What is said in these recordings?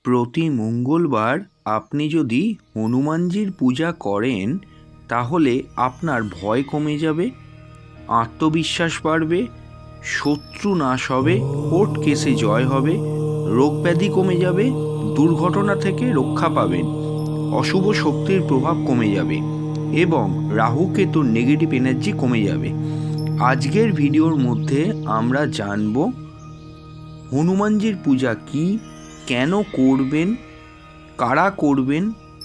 প্রতি মঙ্গলবার আপনি যদি হনুমানজির পূজা করেন তাহলে আপনার ভয় কমে যাবে, আত্মবিশ্বাস বাড়বে, শত্রু নাশ হবে, কোর্ট কেসে জয় হবে, রোগ ব্যাধি কমে যাবে, দুর্ঘটনা থেকে রক্ষা পাবেন, অশুভ শক্তির প্রভাব কমে যাবে এবং রাহু কেতুর নেগেটিভ এনার্জি কমে যাবে। আজকের ভিডিওর মধ্যে আমরা জানব হনুমানজির পূজা কি, কেন করবেন,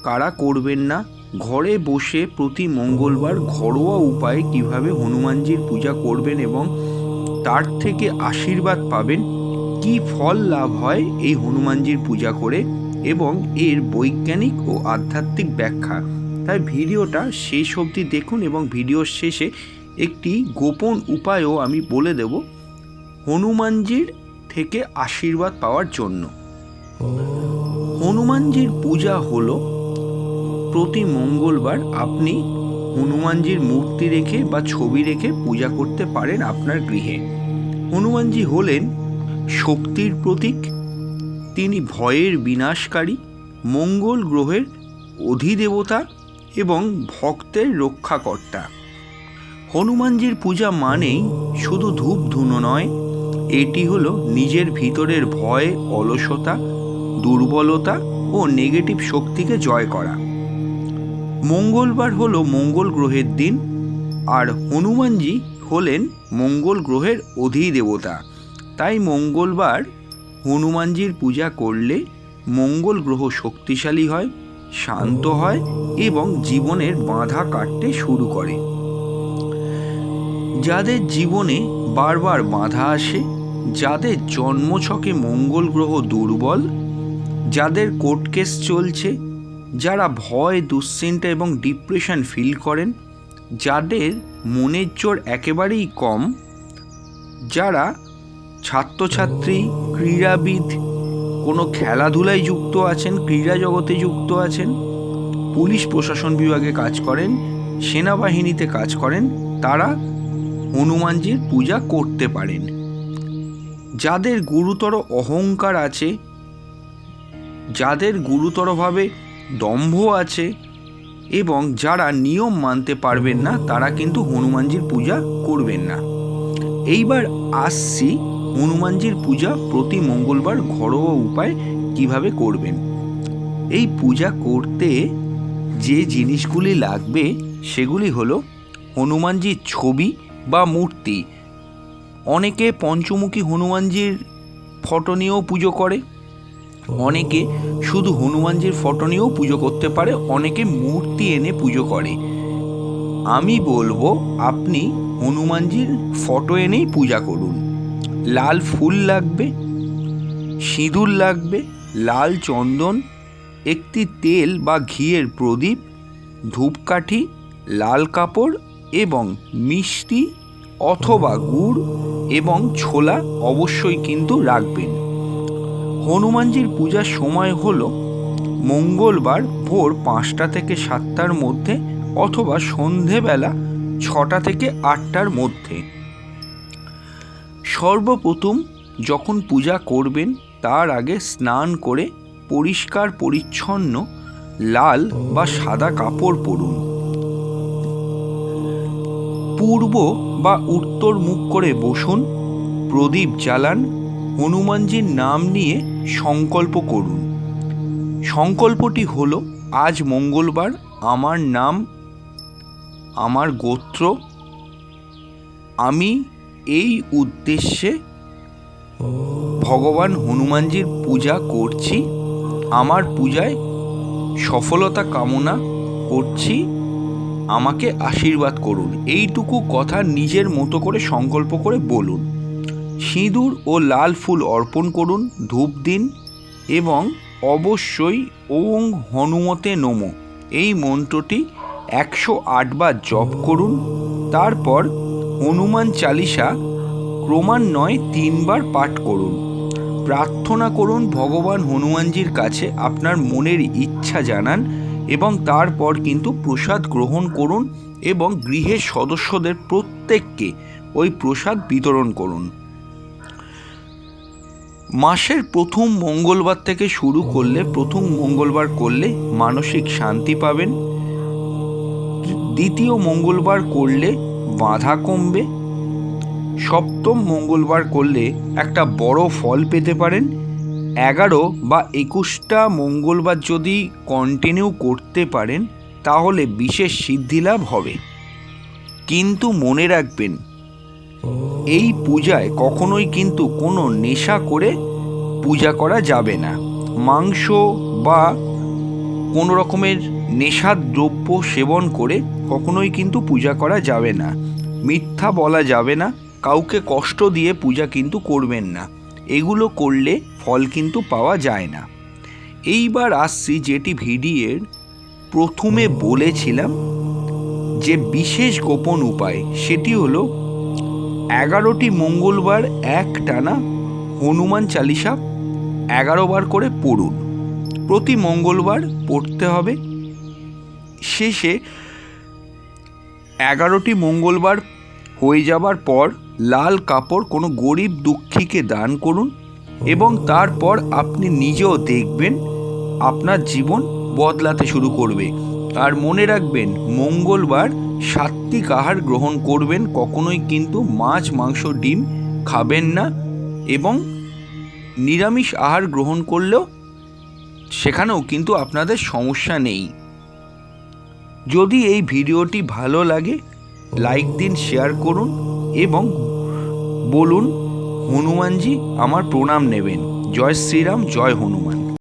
কারা করবেন না, ঘরে বসে প্রতি মঙ্গলবার ঘরোয়া উপায়ে কিভাবে হনুমানজির পূজা করবেন এবং তার থেকে আশীর্বাদ পাবেন, কি ফল লাভ হয় এই হনুমানজির পূজা করে এবং এর বৈজ্ঞানিক ও আধ্যাত্মিক ব্যাখ্যা। তাই ভিডিওটা শেষ অবধি দেখুন এবং ভিডিওর শেষে একটি গোপন উপায়ও আমি বলে দেব হনুমানজির থেকে আশীর্বাদ পাওয়ার জন্য। হনুমানজির পূজা হলো প্রতি মঙ্গলবার আপনি হনুমানজির মূর্তি রেখে বা ছবি রেখে পূজা করতে পারেন আপনার গৃহে। হনুমানজি হলেন শক্তির প্রতীক, তিনি ভয়ের বিনাশকারী, মঙ্গল গ্রহের অধিদেবতা এবং ভক্তের রক্ষাকর্তা। হনুমানজির পূজা মানেই শুধু ধূপ ধুনো নয়, এটি হলো নিজের ভিতরের ভয়, অলসতা, দুর্বলতা ও নেগেটিভ শক্তিকে জয় করা। মঙ্গলবার হলো মঙ্গল গ্রহের দিন, আর হনুমানজি হলেন মঙ্গল গ্রহের অধিদেবতা। তাই মঙ্গলবার হনুমানজির পূজা করলে মঙ্গল গ্রহ শক্তিশালী হয়, শান্ত হয় এবং জীবনের বাধা কাটতে শুরু করে। যাদের জীবনে বারবার বাধা আসে, যাদের জন্মছকে মঙ্গল গ্রহ দুর্বল, যাদের কোর্ট কেস চলছে, যারা ভয়, দুশ্চিন্তা এবং ডিপ্রেশন ফিল করেন, যাদের মনের জোর একেবারেই কম, যারা ছাত্রছাত্রী, ক্রীড়াবিদ, কোনো খেলাধুলায় যুক্ত আছেন, ক্রীড়া জগতে যুক্ত আছেন, পুলিশ প্রশাসন বিভাগে কাজ করেন, সেনাবাহিনীতে কাজ করেন, তারা হনুমানজির পূজা করতে পারেন। যাদের গুরুতর অহংকার আছে, যাদের গুরুতরভাবে দম্ভ আছে এবং যারা নিয়ম মানতে পারবেন না, তারা কিন্তু হনুমানজির পূজা করবেন না। এইবার আসছি হনুমানজির পূজা প্রতি মঙ্গলবার ঘরোয়া উপায় কিভাবে করবেন। এই পূজা করতে যে জিনিসগুলি লাগবে সেগুলি হলো হনুমানজির ছবি বা মূর্তি। অনেকে পঞ্চমুখী হনুমানজির ফটো নিয়েও পুজো করে, অনেকে শুধু হনুমানজির ফটো নিয়েও পুজো করতে পারে, অনেকে মূর্তি এনে পুজো করে। আমি বলবো আপনি হনুমানজির ফটো এনেই পূজা করুন। লাল ফুল লাগবে, সিঁদুর লাগবে, লাল চন্দন, একটি তেল বা ঘিয়ের প্রদীপ, ধূপকাঠি, লাল কাপড় এবং মিষ্টি অথবা গুড় এবং ছোলা অবশ্যই কিন্তু রাখবেন। হনুমানজির পূজার সময় হলো মঙ্গলবার ভোর 5টা থেকে 7টার মধ্যে অথবা সন্ধেবেলা 6টা থেকে 8টার মধ্যে। সর্বপ্রথম যখন পূজা করবেন তার আগে স্নান করে পরিষ্কার পরিচ্ছন্ন লাল বা সাদা কাপড় পরুন। পূর্ব বা উত্তর মুখ করে বসুন, প্রদীপ জ্বালান, হনুমানজির নাম নিয়ে সংকল্প করুন। সংকল্পটি হলো, আজ মঙ্গলবার আমার নাম, আমার গোত্র, আমি এই উদ্দেশ্যে ভগবান হনুমানজির পূজা করছি, আমার পূজায় সফলতা কামনা করছি, আমাকে আশীর্বাদ করুন। এইটুকু কথা নিজের মতো করে সংকল্প করে বলুন। সিঁদুর ও লাল ফুল অর্পণ করুন, ধূপ দিন এবং অবশ্যই ওং হনুমতে নমঃ এই মন্ত্রটি 108 বার জপ করুন। তারপর হনুমান চালিসা ক্রমান্বয়ে 3 বার পাঠ করুন। প্রার্থনা করুন ভগবান হনুমানজির কাছে, আপনার মনের ইচ্ছা জানান এবং তারপর কিন্তু প্রসাদ গ্রহণ করুন এবং গৃহের সদস্যদের প্রত্যেককে ওই প্রসাদ বিতরণ করুন। মাসের প্রথম মঙ্গলবার থেকে শুরু করলে, প্রথম মঙ্গলবার করলে মানসিক শান্তি পাবেন। দ্বিতীয় মঙ্গলবার করলে বাধা কমবে। সপ্তম মঙ্গলবার করলে একটা বড় ফল পেতে পারেন। 11 বা 21টা মঙ্গলবার যদি কন্টিনিউ করতে পারেন তাহলে বিশেষ সিদ্ধিলাভ হবে। কিন্তু মনে রাখবেন, এই পূজায় কখনোই কিন্তু কোনো নেশা করে পূজা করা যাবে না। মাংস বা কোনো রকমের নেশার দ্রব্য সেবন করে কখনোই কিন্তু পূজা করা যাবে না। মিথ্যা বলা যাবে না, কাউকে কষ্ট দিয়ে পূজা কিন্তু করবেন না। এগুলো করলে ফল কিন্তু পাওয়া যায় না। এইবার আসছি যেটি ভিডিওর প্রথমে বলেছিলাম যে বিশেষ গোপন উপায়, সেটি হলো 11টি মঙ্গলবার একটানা হনুমান চালিসা 11 বার করে পড়ুন। প্রতি মঙ্গলবার পড়তে হবে। শেষে 11টি মঙ্গলবার হয়ে যাবার পর লাল কাপড় কোনো গরিব দুঃখীকে দান করুন এবং তারপর আপনি নিজেও দেখবেন আপনার জীবন বদলাতে শুরু করবে। আর মনে রাখবেন, মঙ্গলবার সাত্ত্বিক আহার গ্রহণ করবেন, কখনোই কিন্তু মাছ, মাংস, ডিম খাবেন না এবং নিরামিষ আহার গ্রহণ করলেও সেখানেও কিন্তু আপনাদের সমস্যা নেই। যদি এই ভিডিওটি ভালো লাগে লাইক দিন, শেয়ার করুন এবং বলুন হনুমানজি আমার প্রণাম নেবেন। জয় শ্রীরাম, জয় হনুমান।